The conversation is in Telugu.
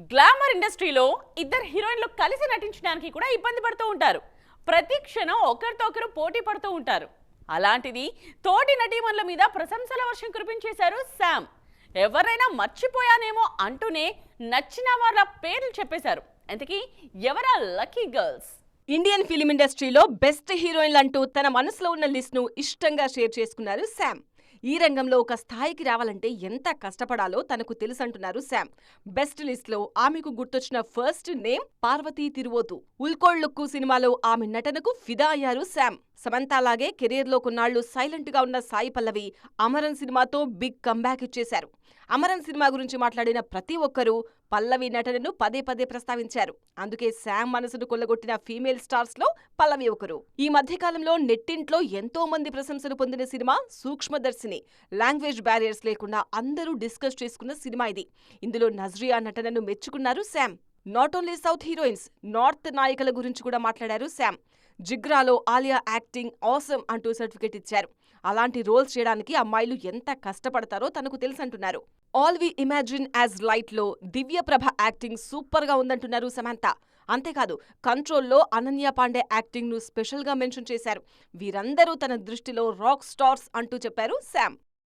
గ్లామర్ ఇండస్ట్రీలో ఇద్దరు హీరోయిన్లు కలిసి నటించడానికి కూడా ఇబ్బంది పడుతూ ఉంటారు. ప్రతి క్షణం ఒకరితో ఒకరు పోటీ పడుతూ ఉంటారు. అలాంటిది తోటి నటీమణుల మీద ప్రశంసల వర్షం కురిపించేశారు శామ్. ఎవరైనా మర్చిపోయానేమో అంటూనే నచ్చిన వాళ్ళ పేర్లు చెప్పేశారు. ఇంతకీ ఎవరా లక్కీ గర్ల్స్? ఇండియన్ ఫిలిం ఇండస్ట్రీలో బెస్ట్ హీరోయిన్లు అంటూ తన మనసులో ఉన్న లిస్ట్ ను ఇష్టంగా షేర్ చేసుకున్నారు శామ్. ఈ రంగంలో ఒక స్థాయికి రావాలంటే ఎంత కష్టపడాలో తనకు తెలుసంటున్నారు శామ్. బెస్ట్ లిస్ట్ లో ఆమెకు గుర్తొచ్చిన ఫస్ట్ నేమ్ పార్వతీ తిరువోతు. ఉల్కోళ్ లుక్కు సినిమాలో ఆమె నటనకు ఫిదా అయ్యారు శామ్. సమంతలాగే కెరీర్ లో కొన్నాళ్లు సైలెంట్ గా ఉన్న సాయి పల్లవి అమరన్ సినిమాతో బిగ్ కంబ్యాక్ ఇచ్చేశారు. అమరన్ సినిమా గురించి మాట్లాడిన ప్రతి ఒక్కరూ పల్లవి నటనను పదే పదే ప్రస్తావించారు. అందుకే శామ్ మనసును కొల్లగొట్టిన ఫీమేల్ స్టార్స్ లో పల్లవి ఒకరు. ఈ మధ్యకాలంలో నెట్టింట్లో ఎంతో మంది ప్రశంసలు పొందిన సినిమా సూక్ష్మదర్శిని. లాంగ్వేజ్ బ్యారియర్స్ లేకుండా అందరూ డిస్కస్ చేసుకున్న సినిమా ఇది. ఇందులో నజ్రియా నటనను మెచ్చుకున్నారు Sam. Not only south heroines, north నాయకుల గురించి కూడా మాట్లాడారు శామ్. జిగ్రాలో ఆలియా యాక్టింగ్ ఆసమ్ అంటూ సర్టిఫికెట్ ఇచ్చారు. అలాంటి రోల్స్ చేయడానికి అమ్మాయిలు ఎంత కష్టపడతారో తనకు తెలుసంటున్నారు. All we imagine as light లో దివ్యప్రభ యాక్టింగ్ సూపర్ గా ఉందంటున్నారు సమంత. అంతేకాదు కంట్రోల్లో అనన్య పాండే యాక్టింగ్ ను స్పెషల్ గా మెన్షన్ చేశారు. వీరందరూ తన దృష్టిలో రాక్ స్టార్స్ అంటూ చెప్పారు శామ్.